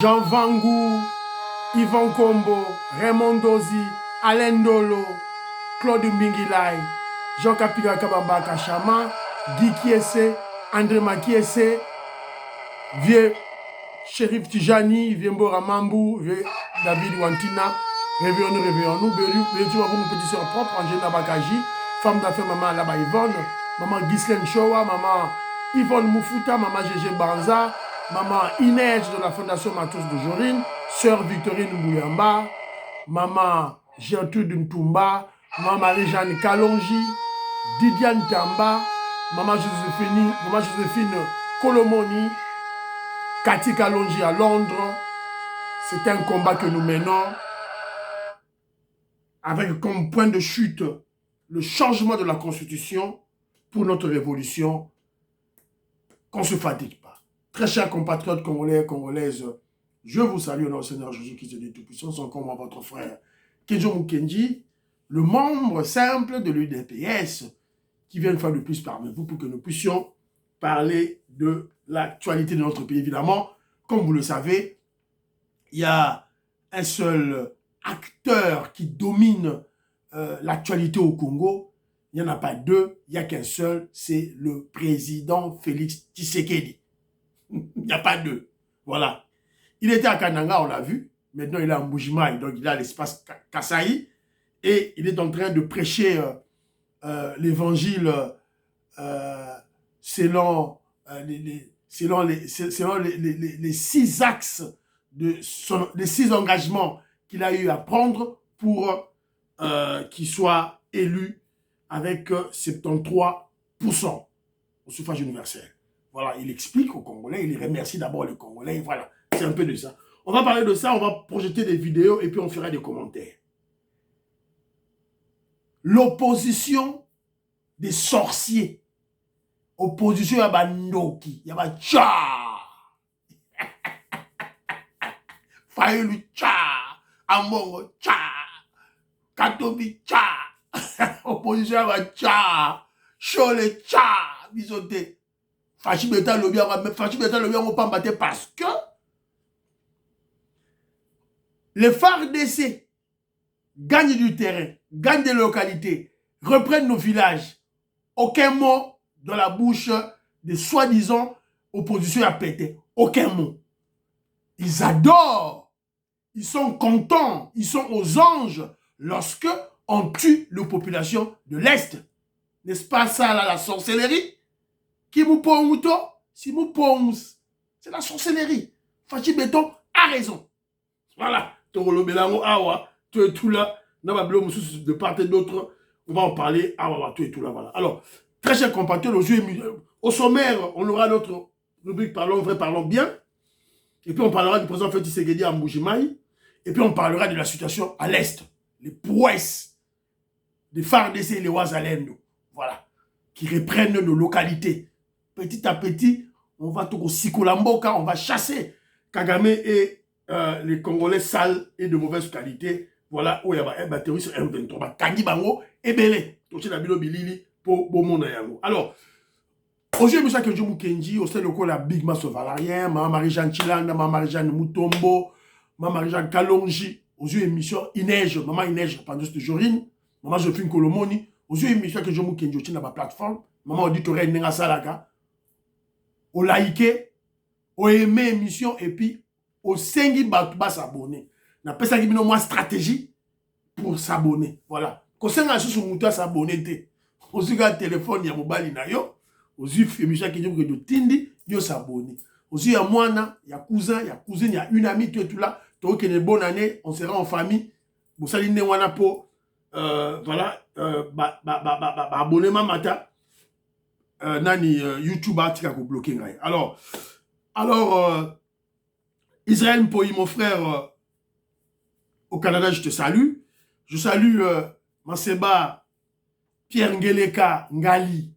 Jean Vangou, Yvan Kombo, Raymond Dozi, Alain Dolo, Claude Mbingilai, Jean Kapika Kabamba Kachama, Guy Kiese, André Makiese, Vieux Shérif Tijani, Vieux Mbora Mambou, Vieux David Wantina, réveillons-nous, Bérétu Wabou, mon petit soeur propre, Angela Bakaji, femme d'affaires, maman Alaba Yvonne, maman Ghislaine Chowa, maman Yvonne Moufuta, maman Gégé Banza, maman Inès de la Fondation Matos de Jorine, sœur Victorine Mouyamba, maman Gertrude Ntumba, maman Marie-Jeanne Kalonji, Didiane Tamba, maman Joséphine Kolomoni, Cathy Kalonji à Londres. C'est un combat que nous menons avec comme point de chute le changement de la Constitution pour notre révolution, qu'on ne se fatigue pas. Très chers compatriotes congolais et congolaises, je vous salue au nom du Seigneur Jésus-Christ de Tout-Puissant, son comme votre frère Kedjo Mukenji, le membre simple de l'UDPS, qui vient faire le plus parmi vous pour que nous puissions parler de l'actualité de notre pays. Évidemment, comme vous le savez, il y a un seul acteur qui domine l'actualité au Congo. Il n'y en a pas deux, il n'y a qu'un seul, c'est le président Félix Tshisekedi. Il n'y a pas deux. Voilà. Il était à Kananga, on l'a vu. Maintenant, il est à Mbujimaï, donc il est à l'espace Kasaï. Et il est en train de prêcher l'évangile selon les 6 axes, les 6 engagements qu'il a eu à prendre pour qu'il soit élu avec 73% au suffrage universel. Voilà, il explique aux Congolais, il remercie d'abord les Congolais, voilà, c'est un peu de ça. On va parler de ça, on va projeter des vidéos et puis on fera des commentaires. L'opposition des sorciers, opposition à Bandoki, il y a Tcha, Fayulu Tcha, Amongo Tcha, Katobi Tcha, opposition à Tcha, Chole Tcha, bisoté. Fachi Beta Lobia, on peut battre parce que les FARDC gagnent du terrain, gagnent des localités, reprennent nos villages. Aucun mot dans la bouche des soi-disant oppositions à péter. Aucun mot. Ils adorent, ils sont contents, ils sont aux anges lorsque on tue la population de l'Est. N'est-ce pas ça là, la sorcellerie? Qui vous pose, si vous pose, c'est la sorcellerie. Fachi Béton a raison. Voilà. Toro Belango Awa, tu es tout là. De part et d'autre, on va en parler. Awa, tu es tout là. Voilà. Alors, très chers compatriotes, au sommaire, on aura notre rubrique Parlons vrai, parlons bien. Et puis on parlera du président Félix Tshisekedi à Mbujimaï. Et puis on parlera de la situation à l'Est. Les prouesses des FARDC et les Ouazalendo. Voilà. Qui reprennent nos localités. Petit à petit, on va tout au Sikolamboka, on va chasser Kagame et les Congolais sales et de mauvaise qualité. Voilà, où il y a un terroriste M23. Kangi Bango et Belé. Toché la bilo bilili pour Bomo Nayango. Alors, aujourd'hui, M. Kedjo Mukenji, au sein de la Big Mass Valarien, Mme Marie-Jeanne Chilanda, Mme Marie-Jeanne Mutombo, Mme Marie-Jeanne Kalonji, aux yeux émission Inège, Maman Inège, pendant cette Jorine, Maman Jophine Kolomoni, aux yeux émission Kedjo Mukenji, au la plateforme, Maman Auditoré Nenga Salaka, au liker, au aimer l'émission et puis au sengi batuba s'abonner. Na pesa qui bino moi stratégie pour s'abonner. Voilà. Ko senga sous muta s'abonner te. Au zuga téléphone ya mobali na yo, au zuf émission qui dit que tindi yo s'abonner. Au zu ya mwana, ya cousin, ya cousine, ya une amie tu es tout là. Toi qui une bonne année, on sera en famille. Vous saline ne wana po voilà abonnement mata. Nani YouTube a bloqué. Alors Israël Mpoyi, mon frère au Canada, je te salue. Je salue Maseba, Pierre Ngeleka Ngali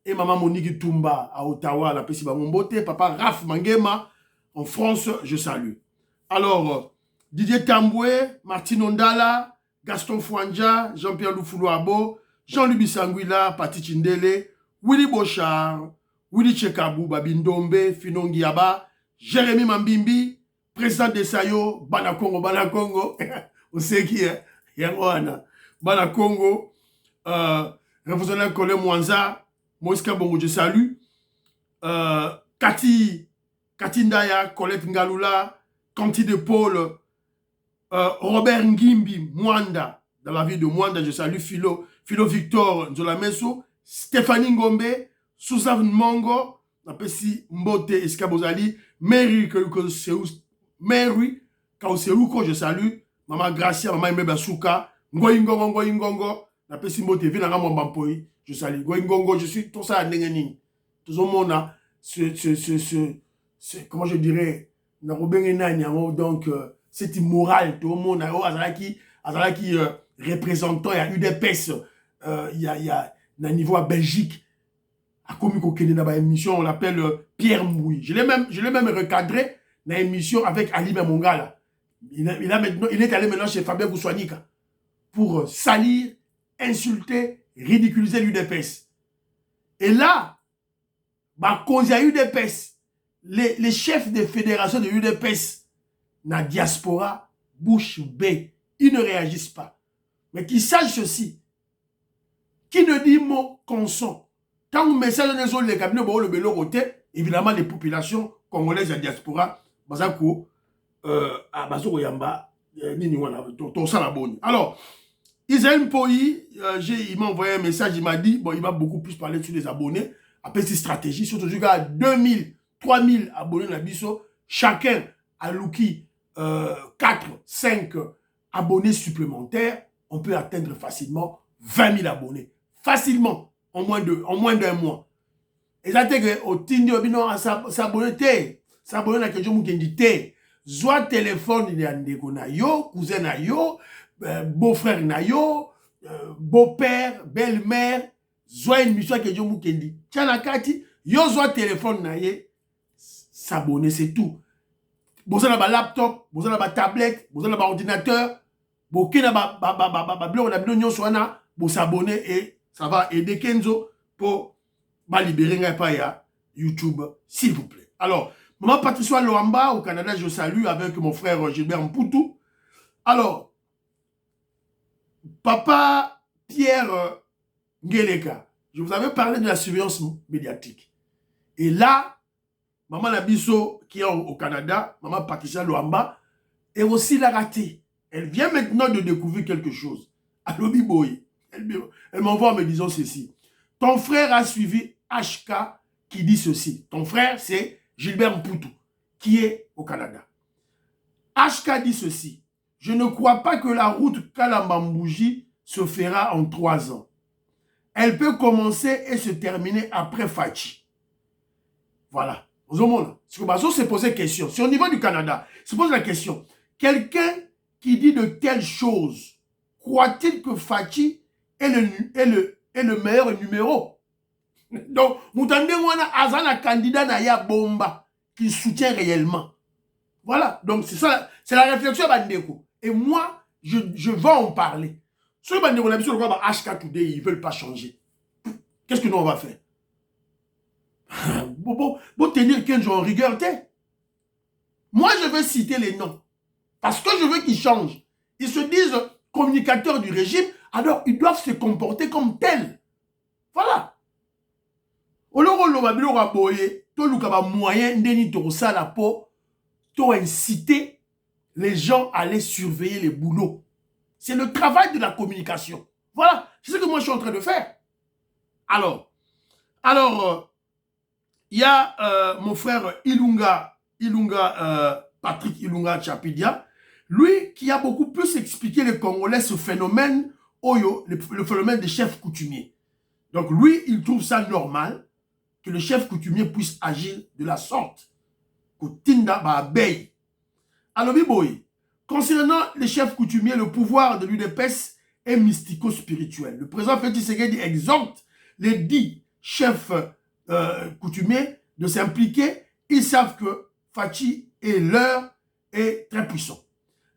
et maman Monique Tumba à Ottawa, la Pessiba Mombote, papa Raph Mangema en France, je salue. Alors Didier Tamboué, Martine Ondala, Gaston Fouandja, Jean-Pierre Loufoulouabo, Jean-Louis Bissanguila, Pati Chindele, Willy Bochard, Willy Chekabou, Babindombe, Finongiaba, Jérémy Mambimbi, président de Sayo, Bana Congo, on sait qui est, Yangoana, Bana Congo, révolutionnaire Colin Mwanza, Moïska Bongo, je salue, Cathy Ndaya, Colette Ngalula, Canty de Paul, Robert Ngimbi, Mwanda, dans la ville de Mwanda, je salue Philo Victor Nzolameso, Stéphanie Ngombe, Susan Mongo, Napesi Mbote Eskabozali, Mary Kauseuko, je salue, Maman Gracia, Maman Imeba Souka, Ngoingongo, Napesi Mbote, Vinanga Mwambampoi, je salue, Ngoingongo, je suis tout ça à Nengeni. Tout le monde a comment je dirais, donc, c'est immoral, tout le monde a représentant, il y a UDPS, il y a un niveau à Belgique, à Komiko Kene dans émission, on l'appelle Pierre Mouy. Je l'ai même recadré dans l'émission avec Ali Mongala. Il est allé maintenant chez Fabien Goussouanika pour salir, insulter, ridiculiser l'UDPS. Et là, bah, quand il y a UDPS, les chefs de fédération de l'UDPS, dans la diaspora, bouche bée, ils ne réagissent pas. Mais qu'ils sachent ceci, qui ne dit mot consent. Quand vous mettez dans les autres, les cabinets, le bélo côté, évidemment, les populations congolaises de la diaspora, Bazako, à Bazoko Yamba, alors, Isaël Mpoyi, il m'a envoyé un message, il m'a dit, bon, il va beaucoup plus parler sur les abonnés, après ces stratégies, surtout jusqu'à 2000, 3000 abonnés dans la biso, chacun a looké 4, 5 abonnés supplémentaires, on peut atteindre facilement 20 000 abonnés. Facilement, en moins d'un mois. Et ça fait que au Tindi Obino a s'abonner, s'abonner à quelque chose qui dit soit téléphone il y a un yo, cousin na yo, beau-frère na yo, beau-père, belle-mère, soit une mission quelque chose qui dit. Tiens la carte, yo soit téléphone na ye, s'abonner c'est tout. Vous avez un laptop, vous avez une tablette, vous avez un ordinateur, vous avez vous s'abonner et ça va aider Kenzo pour libérer YouTube, s'il vous plaît. Alors, maman Patricia Loamba, au Canada, je salue avec mon frère Gilbert Mpoutou. Alors, papa Pierre Ngeleka, je vous avais parlé de la surveillance médiatique. Et là, maman Labisso, qui est au Canada, maman Patricia Loamba, est aussi la ratée. Elle vient maintenant de découvrir quelque chose. Allo Biboy. Elle m'envoie en me disant ceci. Ton frère a suivi HK qui dit ceci. Ton frère, c'est Gilbert Mpoutou, qui est au Canada. HK dit ceci. Je ne crois pas que la route Kalambambouji se fera en 3 ans. Elle peut commencer et se terminer après Fachi. Voilà. Parce se poser question. C'est au niveau du Canada. Se pose la question. Quelqu'un qui dit de telles choses, croit-il que Fachi est le meilleur numéro? Donc, vous entendez, un candidat Naya Bomba qui soutient réellement. Voilà. Donc, c'est ça, c'est la réflexion Bandeko. Et moi, je vais en parler. Sur Bandeko, on a vu sur le HK Today, ils ne veulent pas changer. Qu'est-ce que nous on va faire? Pour tenir 15 jours en rigueur, moi, je veux citer les noms. Parce que je veux qu'ils changent. Ils se disent communicateurs du régime, alors ils doivent se comporter comme tels. Voilà. Pour inciter les gens à aller surveiller les boulots. C'est le travail de la communication. Voilà. C'est ce que moi je suis en train de faire. Alors, il y a mon frère Patrick Ilunga Chapidia, lui qui a beaucoup plus expliqué les Congolais ce phénomène, le phénomène des chefs coutumiers. Donc lui, il trouve ça normal que le chef coutumier puisse agir de la sorte. Alors, Biboy, concernant les chefs coutumiers, le pouvoir de l'UDPS est mystico-spirituel. Le président Félix Tshisekedi exhorte les 10 chefs coutumiers de s'impliquer. Ils savent que Fachi est leur est très puissant.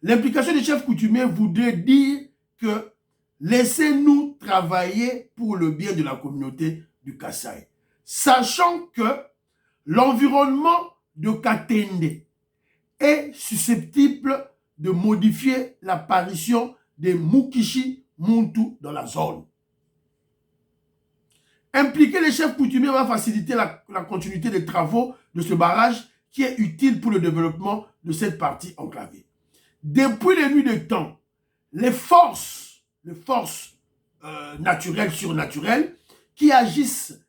L'implication des chefs coutumiers voudrait dire que laissez-nous travailler pour le bien de la communauté du Kasaï. Sachant que l'environnement de Katende est susceptible de modifier l'apparition des Mukishi Muntu dans la zone. Impliquer les chefs coutumiers va faciliter la continuité des travaux de ce barrage qui est utile pour le développement de cette partie enclavée. Depuis les nuits des temps, les forces naturelles, surnaturelles, qui agissent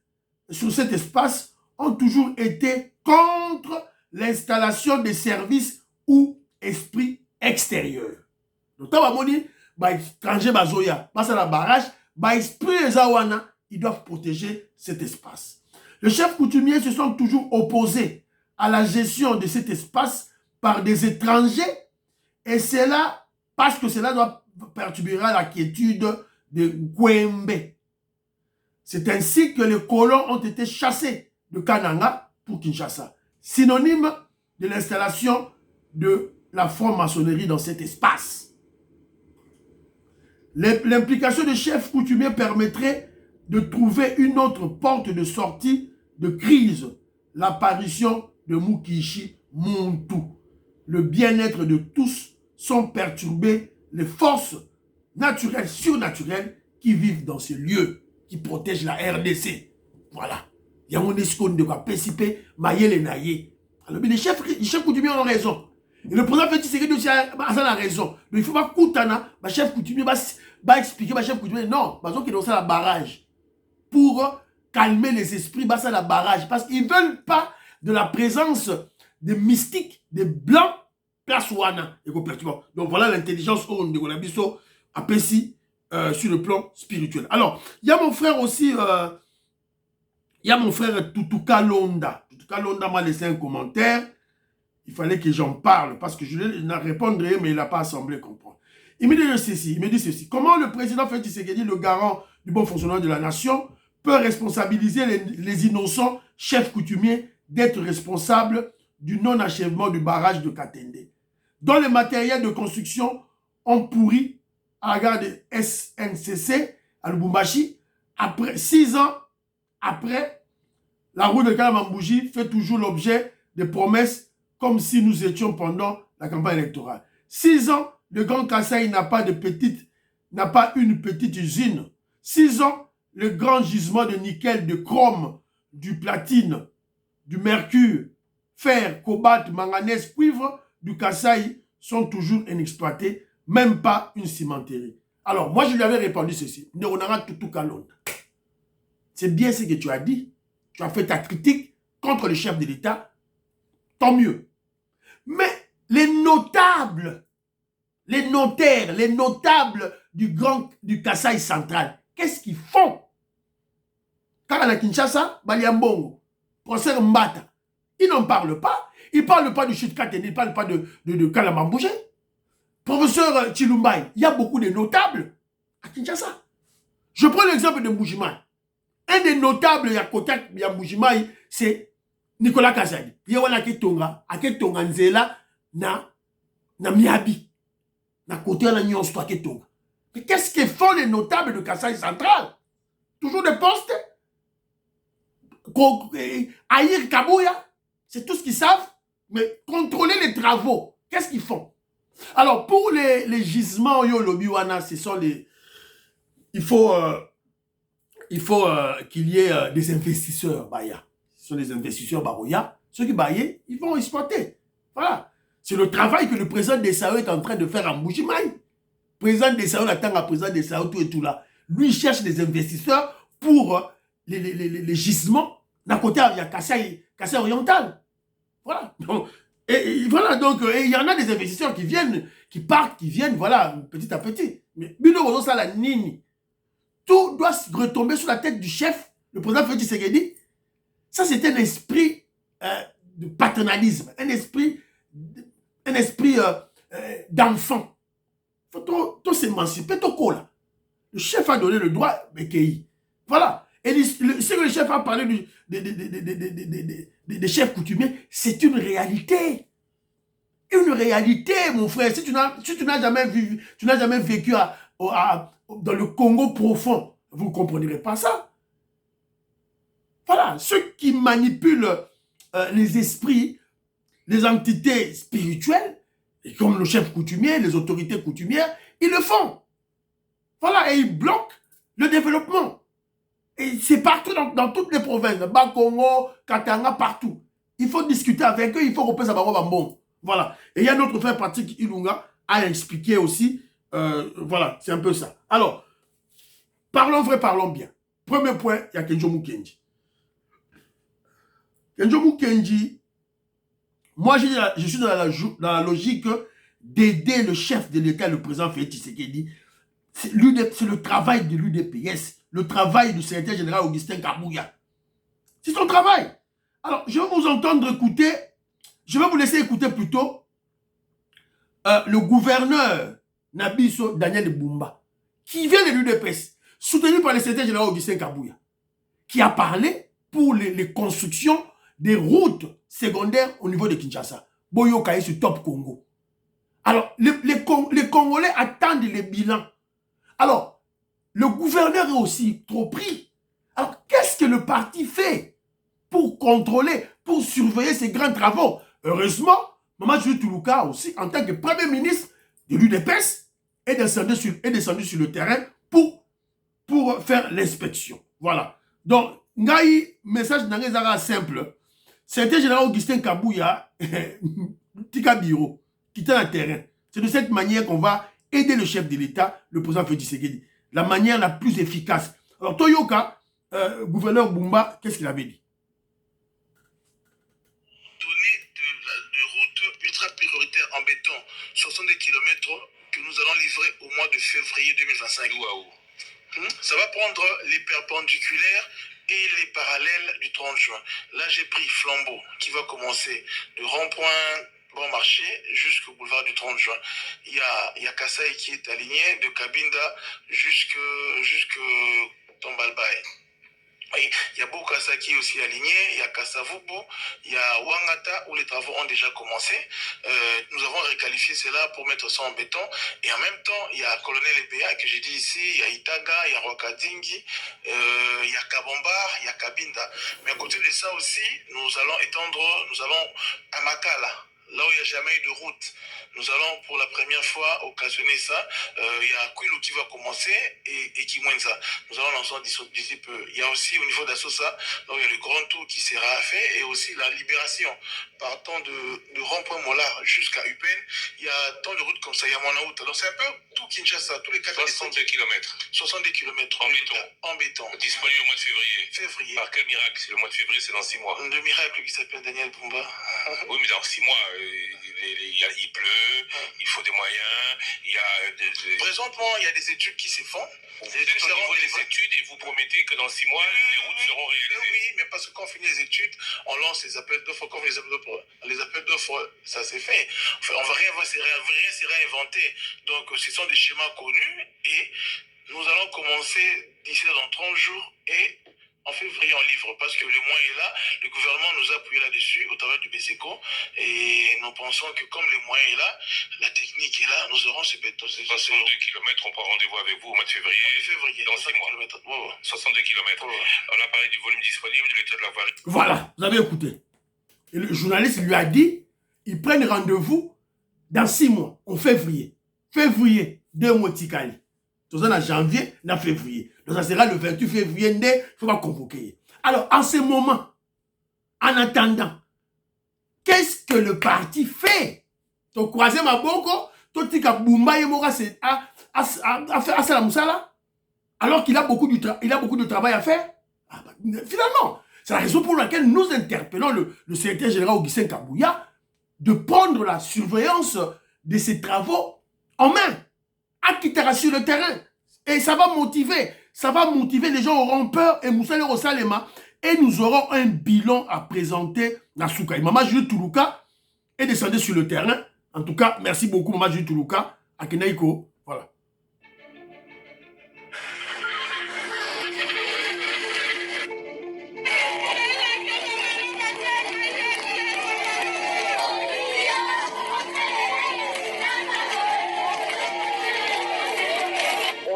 sur cet espace ont toujours été contre l'installation des services ou esprits extérieurs. Donc, quand on dit, étranger, la barrage, esprit Zawana, ils doivent protéger cet espace. Les chefs coutumiers se sont toujours opposés à la gestion de cet espace par des étrangers, et c'est là, parce que cela doit perturber la quiétude de Gwembe. C'est ainsi que les colons ont été chassés de Kananga pour Kinshasa, synonyme de l'installation de la franc-maçonnerie dans cet espace. L'implication des chefs coutumiers permettrait de trouver une autre porte de sortie de crise, l'apparition de Mukishi Muntu. Le bien-être de tous sont perturbés, les forces naturelles, surnaturelles qui vivent dans ces lieux, qui protègent la RDC. Voilà. Il y a un escone de quoi participer, mailler les naïers. Alors, mais les chefs coutumiers ont raison. Et le président Félix Tshisekedi aussi a raison. Donc, il ne faut pas Koutana, ma chef coutumier va expliquer, ma chef coutumier, non, parce qu'il y a dans la barrage. Pour calmer les esprits, ça la barrage. Parce qu'ils ne veulent pas de la présence des mystiques, des blancs, persuana. Donc voilà l'intelligence de Golabiso apprécie sur le plan spirituel. Alors, il y a mon frère aussi, il y a mon frère Tutuka Londa. Tutuka Londa m'a laissé un commentaire. Il fallait que j'en parle parce que je ne répondrai, mais il n'a pas semblé comprendre. Il me dit ceci. Comment le président Félix Tshisekedi, le garant du bon fonctionnement de la nation, peut responsabiliser les innocents chefs coutumiers d'être responsables du non-achèvement du barrage de Katende, dont les matériels de construction ont pourri à la gare de SNCC à Lubumbashi. Après 6 ans après, la route de Kalamambouji fait toujours l'objet de promesses comme si nous étions pendant la campagne électorale. 6 ans, le Grand Kasaï n'a pas une petite usine. 6 ans, le grand gisement de nickel, de chrome, du platine, du mercure, fer, cobalt, manganèse, cuivre du Kasaï sont toujours inexploités, même pas une cimenterie. Alors, moi, je lui avais répondu ceci. C'est bien ce que tu as dit. Tu as fait ta critique contre le chef de l'État. Tant mieux. Mais les notables, les notaires, les notables du Kasaï central, qu'est-ce qu'ils font? Quand à la Kinshasa, Baliambongo, professeur Mbata, ils n'en parlent pas. Ils ne parlent pas du Chutkaten, ils ne parlent pas de Kalamambouche. Professeur Chilumbaï, il y a beaucoup de notables à Kinshasa. Je prends l'exemple de Mbujimaï. Un des notables à côté de Mbujimaï, c'est Nicolas Kazadi. Il y a Ketonga Nzela na Miabi. Na côté de la Nyon Ketonga. Mais qu'est-ce que font les notables de Kasaï central? Toujours des postes. Aïr Kabouya, c'est tout ce qu'ils savent. Mais contrôler les travaux, qu'est-ce qu'ils font? Alors, pour les gisements Yolobiwana, ce sont les... Il faut qu'il y ait des investisseurs Baya. Ce sont des investisseurs Baroya. Ceux qui baillent, ils vont exploiter. Voilà. C'est le travail que le président des Sao est en train de faire en Mbujimaï. Président des Sao, l'attend à président des Sao, tout et tout là. Lui, il cherche des investisseurs pour les gisements. D'un côté, il y a Kasaï oriental. Voilà. Donc, voilà, donc, il y en a des investisseurs qui viennent, qui partent, qui viennent, voilà, petit à petit. Mais, Bino ça la nini. Tout doit retomber sur la tête du chef, le président Félix Tshisekedi. Ça, c'est un esprit de paternalisme, un esprit d'enfant. Il faut tout s'émanciper, tout coller. Le chef a donné le droit, mais qu'il. Voilà. Et ce que le chef a parlé des chefs coutumiers, c'est une réalité. Une réalité, mon frère. Si tu n'as jamais vécu dans le Congo profond, vous ne comprendrez pas ça. Voilà. Ceux qui manipulent les esprits, les entités spirituelles, comme le chef coutumier, les autorités coutumières, ils le font. Voilà, et ils bloquent le développement. Et c'est partout dans toutes les provinces, Bas-Congo, Katanga, partout. Il faut discuter avec eux, il faut repasser à bon. Voilà. Et il y a notre frère Patrick Ilunga à expliquer aussi. Voilà, c'est un peu ça. Alors, parlons vrai, parlons bien. Premier point, il y a Kenjo Mukenji. Kenjo Mukenji, moi je suis dans la logique d'aider le chef de l'État, le président Félix Tshisekedi. C'est le travail de l'UDPS, le travail du secrétaire général Augustin Kabouya. C'est son travail. Alors, je vais vous entendre écouter, je vais vous laisser écouter plutôt le gouverneur Nabiso Daniel Bumba, qui vient de l'UDPS, soutenu par le secrétaire général Augustin Kabouya, qui a parlé pour les constructions des routes secondaires au niveau de Kinshasa. Boyo Kaye sur Top Congo. Alors, les Congolais attendent les bilans. Alors, le gouverneur est aussi trop pris. Alors, qu'est-ce que le parti fait pour contrôler, pour surveiller ces grands travaux? Heureusement, Maman Jules Toulouka aussi, en tant que premier ministre de l'UDPS, est descendu sur le terrain pour faire l'inspection. Voilà. Donc, Ngaï, message n'a simple. C'était général Augustin Kabouya, Tika Biro, qui était dans le terrain. C'est de cette manière qu'on va aider le chef de l'État, le président Félix Tshisekedi. La manière la plus efficace. Alors, Toyoka, gouverneur Bumba, qu'est-ce qu'il avait dit? Donner de routes ultra prioritaires en béton, 62 km que nous allons livrer au mois de février 2025. Waouh. Ça va prendre les perpendiculaires et les parallèles du 30 juin. Là, j'ai pris Flambeau, qui va commencer de rond-point Bon Marché jusqu'au boulevard du 30 juin. Il y a Kassai qui est aligné de Kabinda jusque Tombalbaye. Oui, il y a Bokassa qui est aussi aligné, il y a Kassavubu, il y a Wangata où les travaux ont déjà commencé. Nous avons réqualifié cela pour mettre ça en béton. Et en même temps, il y a Colonel Ebea que j'ai dit ici, il y a Itaga, il y a Rwakadingi, il y a Kabombar, il y a Kabinda. Mais à côté de ça aussi, nous allons à Makala. Là où il n'y a jamais eu de route, nous allons pour la première fois occasionner ça. Il y a Kwilu qui va commencer et Kimwenza. Nous allons lancer d'ici peu. Il y a aussi au niveau d'Assosa, là où il y a le grand tour qui sera fait et aussi la libération. Partant de rond-point Mola jusqu'à Upen, il y a tant de routes comme ça, il y a Manaout. Alors c'est un peu tout Kinshasa, tous les 62 km. 62 km en béton. Disponible au mois de février. Février. Par quel miracle? C'est le mois de février, c'est dans 6 mois. Le miracle qui s'appelle Daniel Bumba. Oui, mais dans 6 mois, il pleut, il faut des moyens, il y a... Présentement, il y a des études qui se font. Vous êtes au niveau des études et vous promettez que dans 6 mois, les routes seront réalisées. Oui, mais parce que quand on finit les études, on lance les appels d'offres. Quand on fait les appels d'offres, ça s'est fait. Enfin, on ne va rien se réinventer. Donc, ce sont des schémas connus et nous allons commencer d'ici dans 30 jours et en février, on livre parce que le mois est là. Le gouvernement nous a appuyé là-dessus au travers du BSECO et nous pensons que comme le moyen est là, la technique est là, nous aurons ce béton. 62 km, on prend rendez-vous avec vous au mois de février. Dans 6 mois. Oh. 62 km. Oh. On a parlé du volume disponible de l'état de la voirie. Voilà, vous avez écouté. Et le journaliste lui a dit, ils prennent rendez-vous dans 6 mois, en février. Février, 2 mois de Tikali. Tout ça en janvier, en février. Donc ça sera le 28 février, il ne faut pas convoquer. Alors, en ce moment, en attendant, qu'est-ce que le parti fait? Tu croises ma boko, tu dis que Bumba et Mora à faire la moussala, alors qu'il a beaucoup de travail à faire. Finalement, c'est la raison pour laquelle nous interpellons le secrétaire général Augustin Kabouya de prendre la surveillance de ces travaux en main, à quitter sur le terrain. Et ça va motiver les gens auront peur et Moussa au Salema et nous aurons un bilan à présenter à Soukaï. Maman Jules Toulouka est descendu sur le terrain. En tout cas, merci beaucoup Maman Jules Toulouka à Kenaïko. Voilà.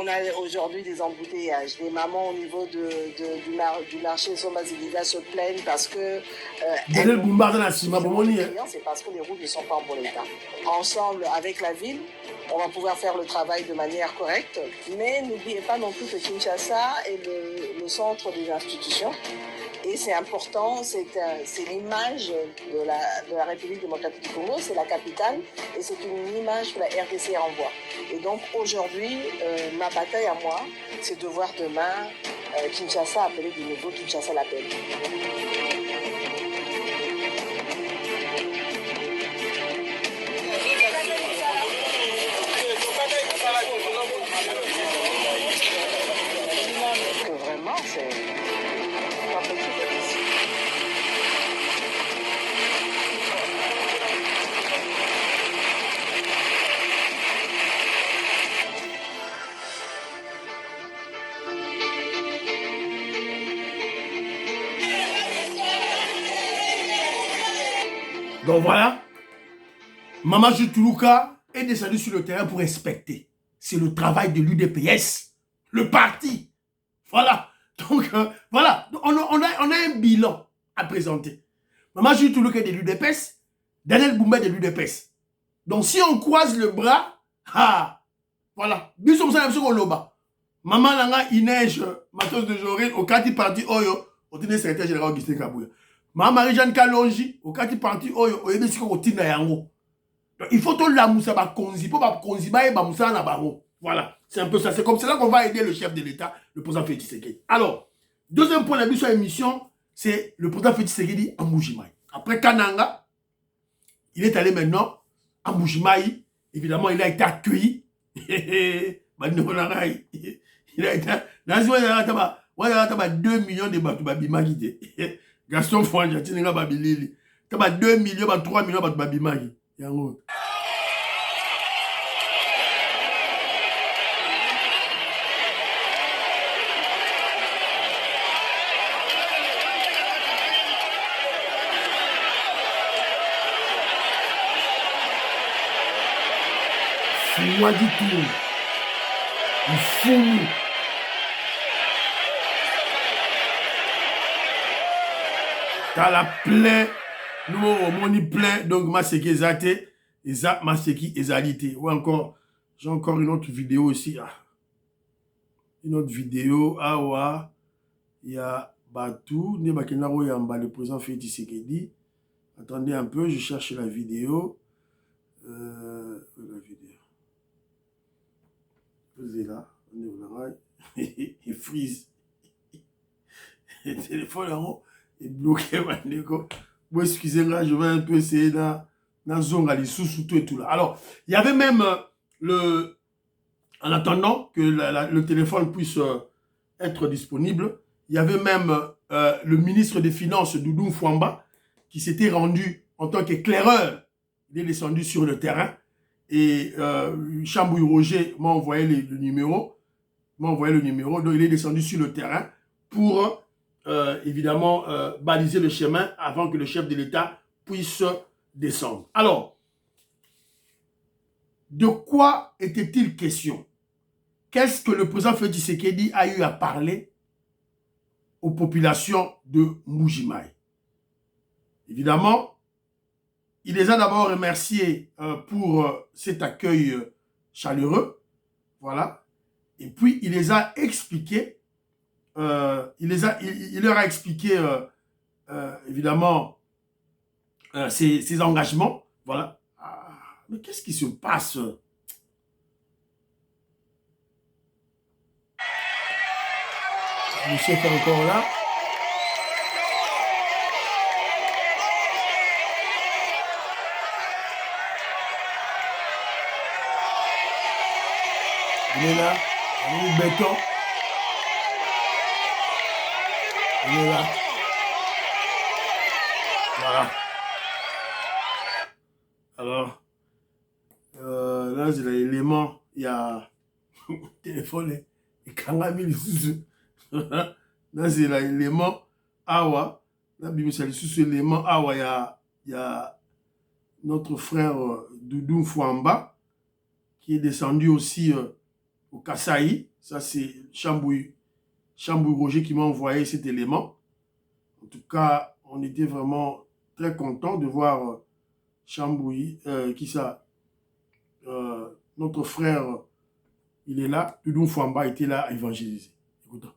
a aujourd'hui des embouteillages. Les mamans au niveau du marché Somaziliga se plaignent parce que c'est parce que les routes ne sont pas en bon état. Ensemble, avec la ville, on va pouvoir faire le travail de manière correcte, mais n'oubliez pas non plus que Kinshasa est le centre des institutions. Et c'est important, c'est l'image de la République démocratique du Congo, c'est la capitale, et c'est une image que la RDC renvoie. Et donc aujourd'hui, ma bataille à moi, c'est de voir demain Kinshasa appeler de nouveau Kinshasa l'appel. Que vraiment, c'est pas possible. Donc voilà, Maman Jutuluka est descendu sur le terrain pour inspecter. C'est le travail de l'UDPS, le parti. Voilà. Donc voilà, on a un bilan à présenter. Maman Jutuluka est de l'UDPS, Daniel Boumba de l'UDPS. Donc si on croise le bras, voilà. Maman Langa Inège, Matos de Joril, au quartier parti Oyo, au tenait secrétaire général Augustin Kabouya. Maman Marie-Jeanne Kalonji, au quartier parti Oyo, au Yébé Siko, au Tina Yango. Donc il faut que la moussa ba konzi, pour ba konzi ba ba moussa na bango. Voilà, c'est un peu ça. C'est comme cela qu'on va aider le chef de l'État, le président Félix Tshisekedi. Alors, deuxième point de vue sur l'émission, c'est le président Félix Tshisekedi en Mbujimayi. Après Kananga, il est allé maintenant à Mbujimayi. Évidemment, il a été accueilli. Il a été. Il y a 2 millions de Babimagi. Gaston Fouanja, Tinga Babilili. Il y a 2 millions, 3 millions de Babimagi. Yango. Moi du tout. Il fout. T'as la plaie. Nous, on y plein. Donc, ma c'est qui est Eza, ma c'est qui est ou encore, j'ai encore une autre vidéo aussi. Une autre vidéo. Ah ouais. Il y a Batou. Le président Félix Tshisekedi. Attendez un peu, je cherche la vidéo. La vidéo. Vous êtes là. Il freeze. Le téléphone là-haut est bloqué. Bon, excusez-moi, je vais un peu essayer dans zone sous tout et tout là. Alors, il y avait même en attendant que le téléphone puisse être disponible, il y avait même le ministre des Finances, Doudou Fouamba, qui s'était rendu en tant qu'éclaireur. Il est descendu sur le terrain et Chambouille Roger m'a envoyé le numéro. Donc il est descendu sur le terrain pour évidemment baliser le chemin avant que le chef de l'État puisse descendre. Alors, de quoi était-il question? Qu'est-ce que le président Félix Tshisekedi a eu à parler aux populations de Mbujimayi? Évidemment, il les a d'abord remerciés pour cet accueil chaleureux. Voilà. Et puis, il les a expliqué, il leur a expliqué, évidemment, ses engagements. Voilà. Mais qu'est-ce qui se passe? Le chef est encore là. Il est là. Il est béton. Il est là. Voilà. Alors, là, c'est l'élément. Il y a téléphone et Kangami le sous. Là, c'est l'élément. Awa. Là, c'est le sous-élément. Awa, il y a notre frère Doudou Fouamba qui est descendu aussi au Kasaï. Ça, c'est Chambouy Roger qui m'a envoyé cet élément. En tout cas, on était vraiment très content de voir Chambouy, notre frère, il est là. Doudou Fouamba était là à évangéliser. Écoutons.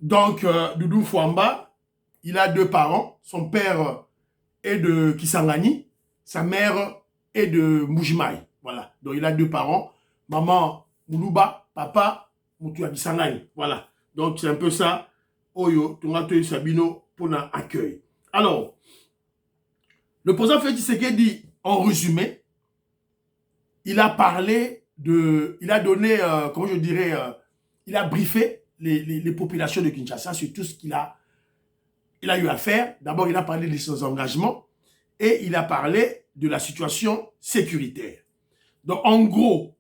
Donc, Doudou Fouamba, il a 2 parents. Son père est de Kisangani, sa mère est de Mujimai. Voilà. Donc, il a 2 parents. Maman Moulouba, papa Moutou Kisangani. Voilà. Donc, c'est un peu ça. Oyo, Tongato Sabino, pour un accueil. Alors, le président Félix Tshisekedi, en résumé, il a parlé de... Il a donné, comment je dirais, il a briefé les populations de Kinshasa sur tout ce qu'il a eu à faire. D'abord, il a parlé de ses engagements et il a parlé de la situation sécuritaire. Donc, en gros,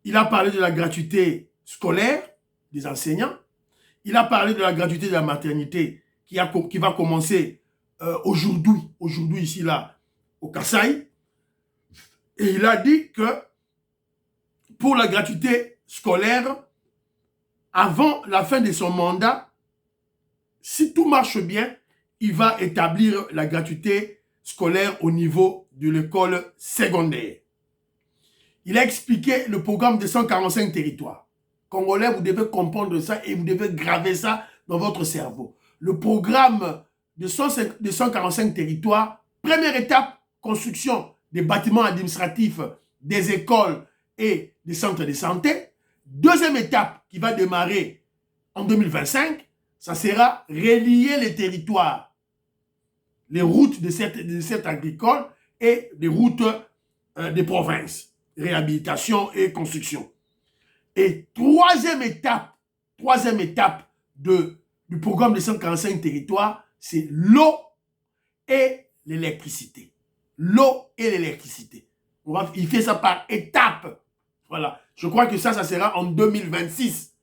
il a parlé de la gratuité scolaire des enseignants. Il a parlé de la gratuité de la maternité qui va commencer aujourd'hui ici, là, au Kasaï. Et il a dit que pour la gratuité scolaire, avant la fin de son mandat, si tout marche bien, il va établir la gratuité scolaire au niveau de l'école secondaire. Il a expliqué le programme de 145 territoires. Congolais, vous devez comprendre ça et vous devez graver ça dans votre cerveau. Le programme de 145 territoires, première étape, construction des bâtiments administratifs, des écoles et des centres de santé. Deuxième étape qui va démarrer en 2025, ça sera relier les territoires, les routes de cette agricole et les routes des provinces, réhabilitation et construction. Et troisième étape du programme de 145 territoires, c'est l'eau et l'électricité. L'eau et l'électricité. Il fait ça par étapes. Voilà. Je crois que ça sera en 2026.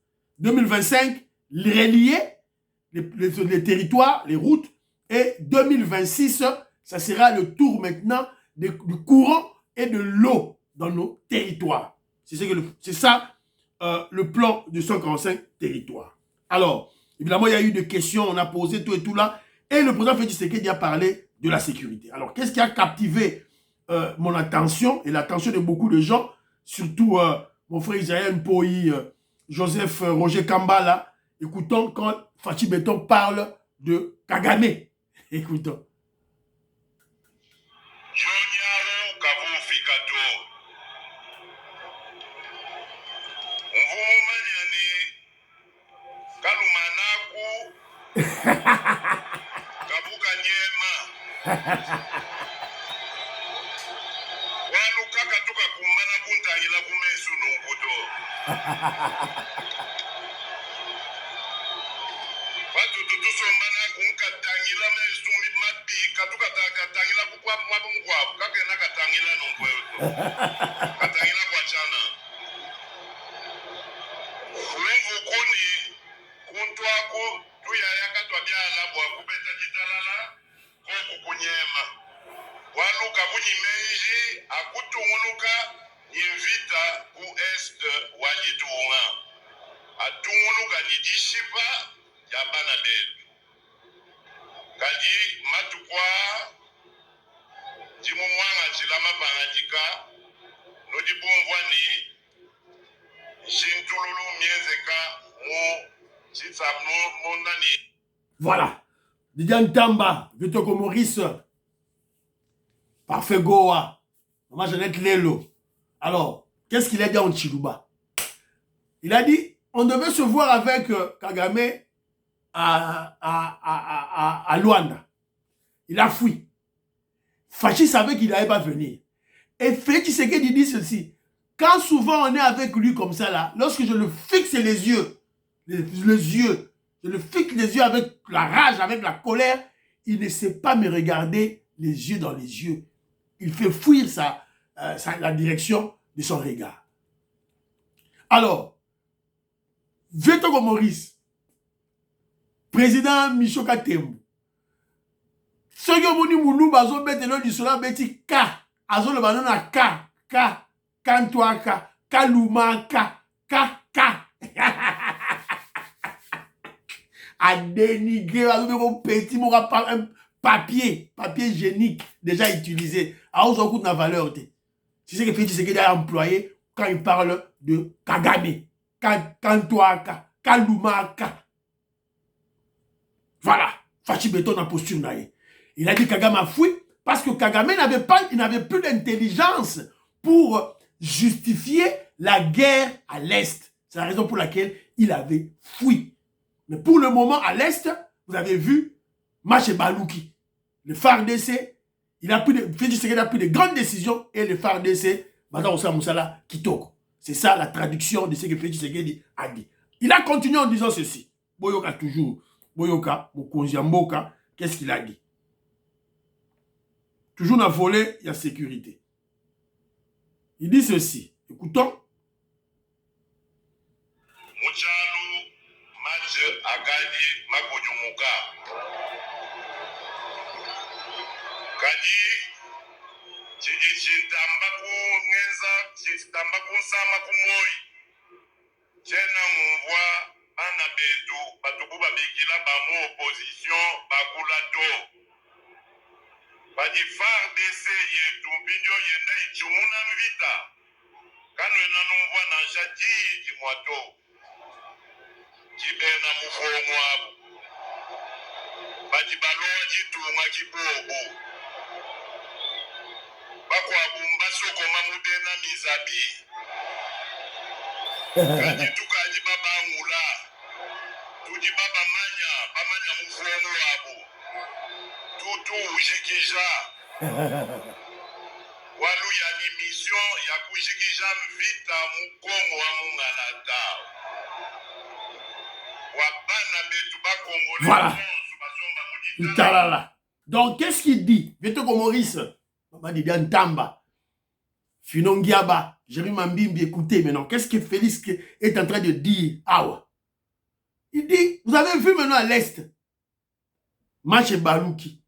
2025, relier les territoires, les routes. Et 2026, ça sera le tour maintenant du courant et de l'eau dans nos territoires. C'est ça le plan de 145 territoires. Alors, évidemment, il y a eu des questions, on a posé tout et tout là. Et le président Félix Tshisekedi a parlé de la sécurité. Alors, qu'est-ce qui a captivé mon attention et l'attention de beaucoup de gens, surtout mon frère Isaïe Mpoyi, Joseph Roger Kambala, écoutons quand Fachi Beton parle de Kagame. Écoutons. Voilà. Didian Tamba, Vitoko Maurice, Parfait Goa, Maman Jeannette Lelo. Alors, qu'est-ce qu'il a dit en Chiluba? Il a dit, on devait se voir avec Kagame à Luanda. Il a fui. Fachi savait qu'il n'allait pas venir. Et Félix Tshisekedi dit ceci. Quand souvent on est avec lui comme ça là, lorsque je le fixe les yeux, je le fixe les yeux avec la rage, avec la colère, il ne sait pas me regarder les yeux dans les yeux. Il fait fuir la direction de son regard. Alors, Vieux-Togo Maurice, président Michoka Tembo, ceux qui ont dit Moulou, bazo bête le du sola beti K, azo le banon à K, Kantoa K, Kaluma K, à dénigrer, un petit un papier génique déjà utilisé. À aucun coup de la valeur. Tu sais que Félix Tshisekedi a employé quand il parle de Kagame, Kantoa K, Kaluma K. Voilà, Fachi Beton en posture naïe. Il a dit Kagame a fui parce que Kagame n'avait plus d'intelligence pour justifier la guerre à l'Est. C'est la raison pour laquelle il avait fui. Mais pour le moment, à l'Est, vous avez vu Maché Balouki, le FARDC, Félix Tshisekedi a pris de grandes décisions et le FARDC, Baza Ossa Moussala, Kitoko. C'est ça la traduction de ce que Félix Tshisekedi a dit. Il a continué en disant ceci. Boyoka toujours. Boyoka, Mokonziamboka, qu'est-ce qu'il a dit? Toujours dans le volet, il y a sécurité. Il dit ceci. Écoutons. Muchalu, match Agadi, Makonyumuka. Kadi, Chitambaku, Ngenza, Chitambaku, Samakumoi. Tena mvwa, Bana Bedu, Batukuba Bikila, Bamu, opposition, Bakulato. Badi FARDC yetu mbinjo yenda ichumuna mvita. Kanwe nanumvwa na nshati jimwato. Jibena mufomu abu. Badi baloa jitunga kibobo. Bako abumba soko mamudena mizabi. Kaji tukaji baba angula. Tuji baba manya mufomu abu. Tutu ujikija. Walu ya ni mission ya kujikija mvita mukongo wa mungalata. Wabana betu ba Congolais. Voilà. Italala. Donc, qu'est-ce qu'il dit? Vieux-Togo Maurice, Maman dit Ntamba, Finongiaba, Jérémy Mambimbi, écoutez maintenant, qu'est-ce que Félix est en train de dire? Awa. Il dit, vous avez vu maintenant à l'Est, Maché Balouki.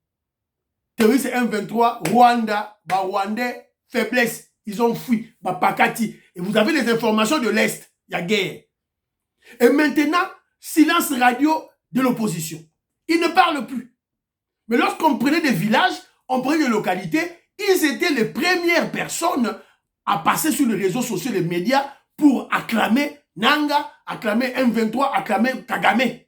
Terroriste M23, Rwanda, Rwandais, faiblesse, ils ont fui, Pakati. Et vous avez les informations de l'Est, il y a guerre. Et maintenant, silence radio de l'opposition. Ils ne parlent plus. Mais lorsqu'on prenait des villages, on prenait des localités, ils étaient les premières personnes à passer sur les réseaux sociaux, les médias, pour acclamer Nanga, acclamer M23, acclamer Kagame.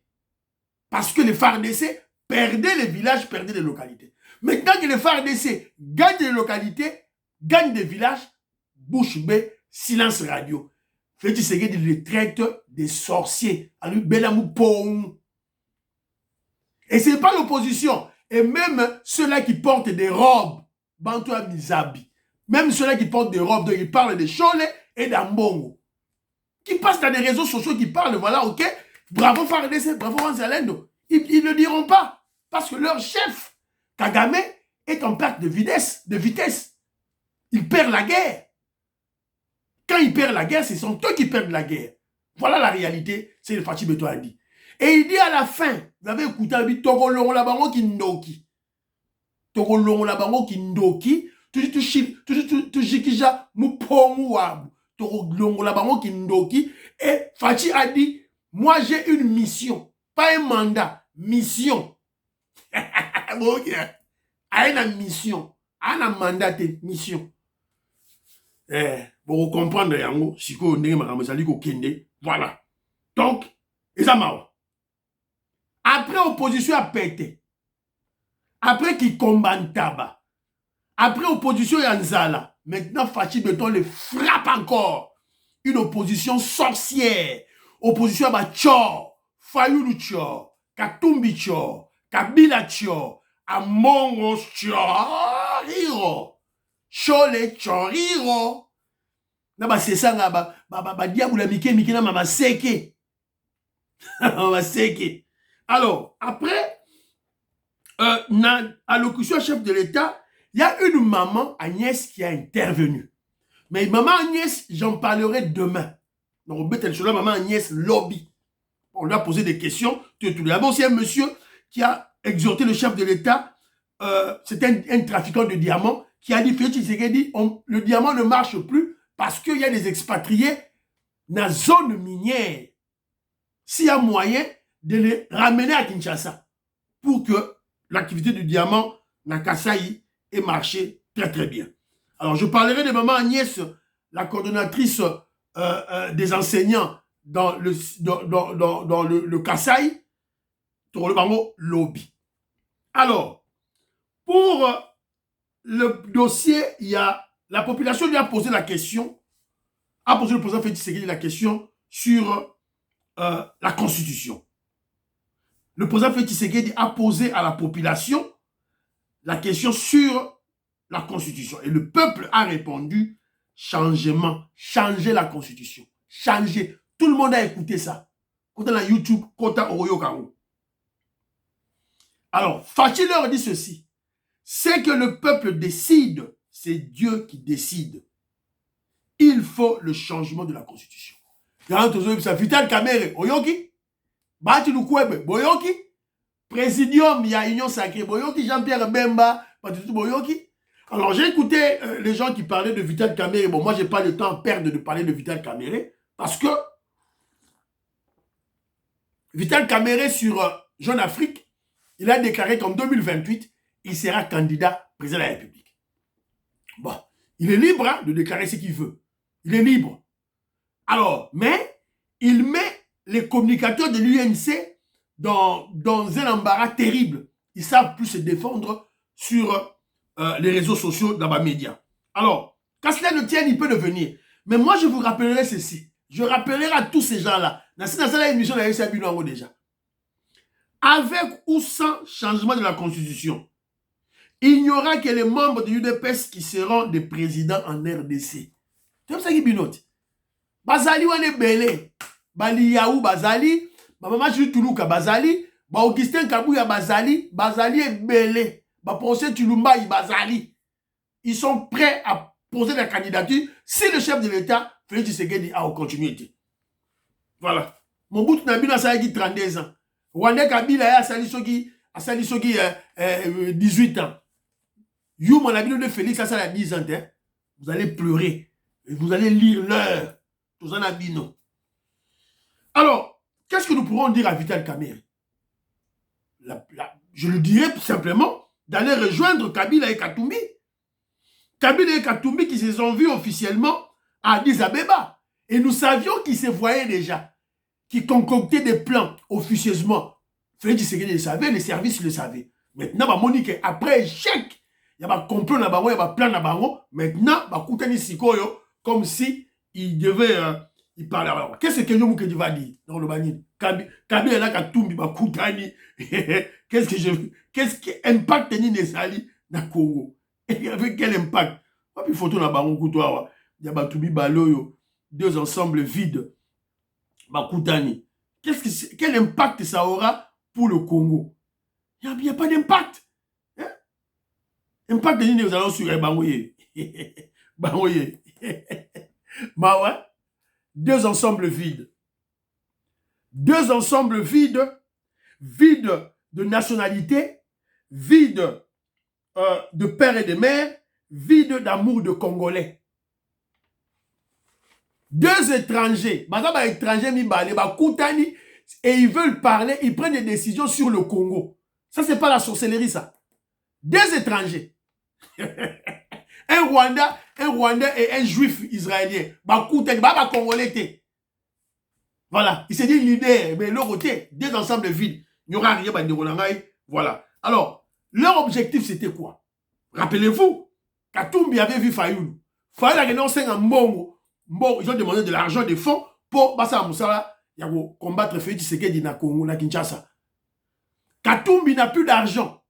Parce que les FARDC perdaient les villages, perdaient les localités. Maintenant que les FARDC gagnent des localités, gagnent des villages, bouche bée, silence radio. Félix Tshisekedi les traite des sorciers. Et ce n'est pas l'opposition. Et même ceux-là qui portent des robes, Bantoua Mizabi, même ceux-là qui portent des robes, donc ils parlent de Cholet et d'Ambongo, qui passent dans des réseaux sociaux, qui parlent, voilà, ok, bravo FARDC, bravo Wanzalendo. Ils ne diront pas. Parce que leur chef, Kagame, est en perte de vitesse. Il perd la guerre. Quand il perd la guerre, ce sont eux qui perdent la guerre. Voilà la réalité, c'est le Fachi Beto a dit. Et il dit à la fin, vous avez écouté, il dit Togo Longo la bango ki ndoki. Togo Longo la bango ki ndoki. Tu jikija mupongu wabu. Togo Longo la bango ki ndoki. Et Fachi a dit, moi j'ai une mission. Pas un mandat, mission. Ok. A une mission. A un mandat, mission. Pour comprendre yango, siko ndenge makambo ezali kokende, voilà. Donc, eza mawa. Après opposition a pété. Après qui combat Ntaba. Après opposition ya Nzala. Maintenant Fachi Beton le frappe encore. Une opposition sorcière. Opposition à Tchor, Fayoulou Tchor, Katumbi Tcho, Kabila Tcho, Amongo Tchoriro, Chole Tchoriro. Na c'est ça ba diable la mike na mama seke. Mama seke. Alors, après na allocution chef de l'État, il y a une maman Agnès qui a intervenu. Mais maman Agnès, j'en parlerai demain. Donc, maman Agnès Lobby. On lui a posé des questions. D'abord, c'est un monsieur qui a exhorté le chef de l'État. C'était un trafiquant de diamants qui a dit, le diamant ne marche plus parce qu'il y a des expatriés dans la zone minière. S'il y a moyen de les ramener à Kinshasa pour que l'activité du diamant dans Kasaï ait marché très très bien. Alors, je parlerai de maman Agnès, la coordonnatrice des enseignants dans le Kasaï, pour le Bango Lobby. Alors, pour le dossier, il y a la population lui a posé la question, a posé le président Félix Tshisekedi la question sur la Constitution. Le président Félix Tshisekedi a posé à la population la question sur la Constitution. Et le peuple a répondu, changement, changer la Constitution, changer. Tout le monde a écouté ça. Quand on a YouTube, quand on a Oroyo Karo. Alors, Fachi leur dit ceci. C'est que le peuple décide, c'est Dieu qui décide. Il faut le changement de la Constitution. Vital Kamerhe, Oyoki, Bati Lukwebe, Boyoki, Présidium, il y a Union Sacrée, Boyoki, Jean-Pierre Bemba, Bati Boyoki. Alors, j'ai écouté les gens qui parlaient de Vital Kamerhe. Bon, moi, je n'ai pas le temps à perdre de parler de Vital Kamerhe parce que Vital Kamerhe sur Jeune Afrique, il a déclaré qu'en 2028, il sera candidat président de la République. Bon, il est libre hein, de déclarer ce qu'il veut. Il est libre. Alors, mais il met les communicateurs de l'UNC dans un embarras terrible. Ils ne savent plus se défendre sur les réseaux sociaux dans les médias. Alors, quand cela ne tient, il peut devenir. Mais moi, je vous rappellerai ceci. Je rappellerai à tous ces gens-là. Dans cette émission, déjà. Avec ou sans changement de la Constitution, il n'y aura que les membres de l'UDPS qui seront des présidents en RDC. C'est comme ça qu'il binote. Bazali wane belé. Bali Yaou Bazali. Maman Toulouka Bazali. Augustin Kabouya Bazali. Bazali est belé. Procès Tulumba Bazali. Ils sont prêts à poser la candidature si le chef de l'État, Félix Tshisekedi, a en continuité. Voilà. Mon bout Nabila Saïgi 32 ans. Rwanda Kabila a Salisogi 18 ans. You, mon ami de Félix, ça a 10 ans. Hein? Vous allez pleurer. Et vous allez lire l'heure. Tous en abino. Alors, qu'est-ce que nous pourrons dire à Vital Kamerhe? Je le dirais tout simplement d'aller rejoindre Kabila et Katumbi. Kabila et Katumbi qui se sont vus officiellement à Addis Abeba. Et nous savions qu'ils se voyaient déjà. Qui concoctaient des plans officieusement. Félix Tshisekedi le savait, les services le savaient. Maintenant, Monique, après échec, il y a un complot, il y a un plan. Maintenant, Koutani Sikoyo, comme si il devait il parlait. Alors, qu'est-ce que Kenyo Moukedi va dire dans le banni? Kabila n'a qu'à Tumbi, Koutani. Qu'est-ce que impact ni Nesali dans le Congo? Et avec quel impact? Pas plus photo dans Baron Koutoua. Il y a Batubi Baloyo, deux ensembles vides. Bakoutani. Quel impact ça aura pour le Congo? Il n'y a pas d'impact. Hein? Impact de nous allons sur Bangoye. Bangoye. Bah ouais. Deux ensembles vides. Deux ensembles vides. Vides de nationalité. Vides de père et de mère. Vides d'amour de Congolais. Deux étrangers, et ils veulent parler, ils prennent des décisions sur le Congo. Ça, c'est pas la sorcellerie, ça. Deux étrangers. un Rwandais et un juif israélien. Congolais. Voilà. Il s'est dit l'idée, mais l'autre côté, deux ensembles vides. Il n'y aura rien. Voilà. Alors, leur objectif, c'était quoi? Rappelez-vous, Katumbi avait vu Fayoulou. Fayoulou a gagné un mbongo. Bon, ils ont demandé de l'argent, des fonds pour Bassa Moussala combattre Félix Tshisekedi na Congo, na Kinshasa. Katumbi n'a plus d'argent.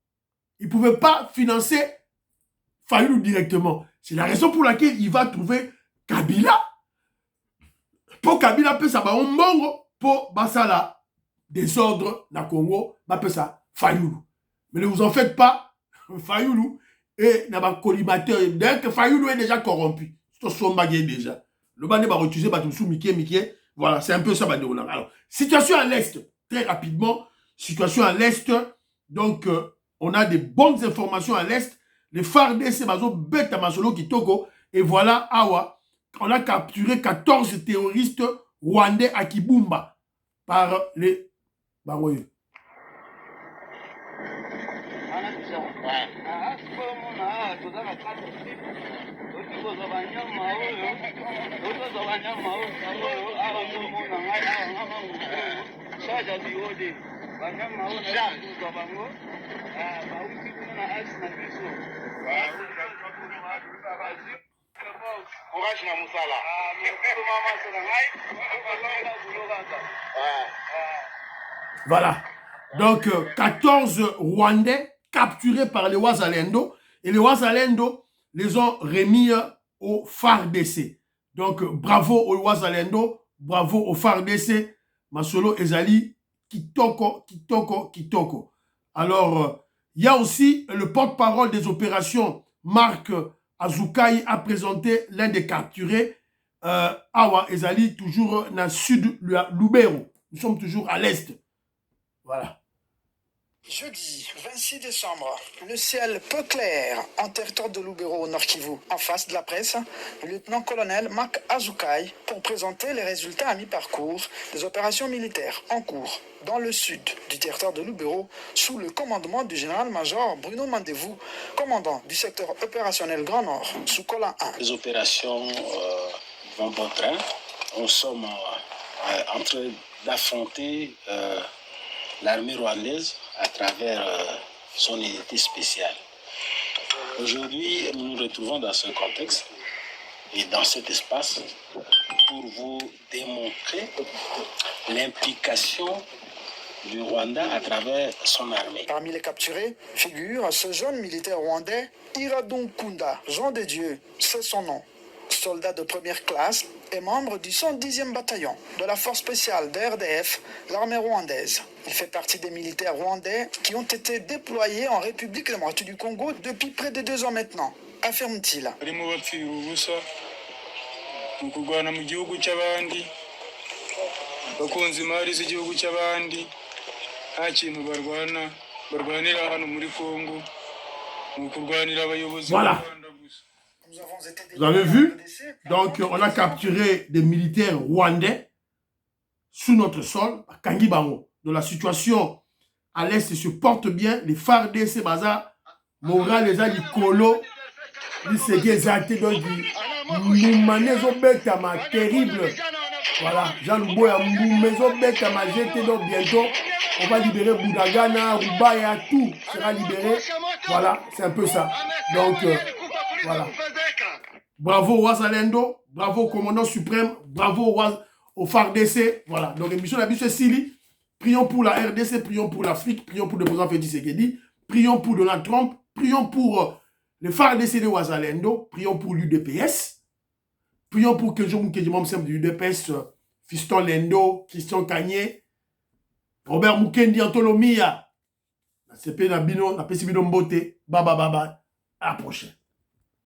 Il ne pouvait pas financer Fayoulou directement. C'est la raison pour laquelle il va trouver Kabila. Pour Kabila, peut ça va un bongo. Pour Basala, désordre na Congo, peut ça Fayoulou. Mais ne vous en faites pas. Fayoulou et n'a pas collimateur. Dès que Fayoulou est déjà corrompu. C'est son baguette déjà. Le bandit va refuser, va tout sous Mickey. Voilà, c'est un peu ça. Alors, situation à l'Est, très rapidement. Situation à l'Est. Donc, on a des bonnes informations à l'Est. Les FARDC, Bazo, Beta Masolo, Kitoko. Et voilà, Awa, on a capturé 14 terroristes rwandais à Kibumba par les Baroye. Voilà. Donc, 14 Rwandais capturés par les Wazalendo. Et les Wazalendo les ont remis au FARDC. Donc, bravo aux Wazalendo, bravo au FARDC. Masolo Ezali, Kitoko. Alors, il y a aussi le porte-parole des opérations, Marc Azukai, a présenté l'un des capturés. Awa Ezali, toujours dans le sud, Lubero. Nous sommes toujours à l'est. Voilà. Jeudi 26 décembre, le ciel peu clair en territoire de Lubero au Nord Kivu. En face de la presse, le lieutenant-colonel Marc Azukai pour présenter les résultats à mi-parcours des opérations militaires en cours dans le sud du territoire de Lubero sous le commandement du général-major Bruno Mandevou, commandant du secteur opérationnel Grand Nord sous Colin 1. Les opérations vont bon train. Nous sommes en train d'affronter l'armée rwandaise à travers son unité spéciale. Aujourd'hui, nous nous retrouvons dans ce contexte et dans cet espace pour vous démontrer l'implication du Rwanda à travers son armée. Parmi les capturés figure ce jeune militaire rwandais, Iradon Kunda, Jean de Dieu, c'est son nom. Soldat de première classe et membre du 110e bataillon de la force spéciale de RDF, l'armée rwandaise. Il fait partie des militaires rwandais qui ont été déployés en République démocratique du Congo depuis près de 2 ans maintenant, affirme-t-il. Voilà. Vous avez vu? Donc, on a capturé des militaires rwandais sous notre sol, à Kangibango. Donc, la situation à l'est se porte bien. Les FARDC, Baza, Moral, les Alikolo, les Segezate, donc, Moumanezo Betama, terrible. Voilà, Jean Louboya, Moumanezo Betama, jeté, donc, bientôt, on va libérer Boudagana, Rubaya, tout sera libéré. Voilà, c'est un peu ça. Donc, voilà. Bravo Wazalendo, bravo au commandant suprême, bravo au FARDC. Voilà, donc émission la c'est Sili. Prions pour la RDC, prions pour l'Afrique, prions pour le président Félix Tshisekedi, prions pour Donald Trump, prions pour le FARDC de Wazalendo, prions pour l'UDPS, prions pour Kenjo Moukedjimom Sem de l'UDPS, Fiston Lendo, Christian Kanye, Robert Mukendi, Antolomia, la CP Nabino, la PCB Mbote, Baba, à la prochaine.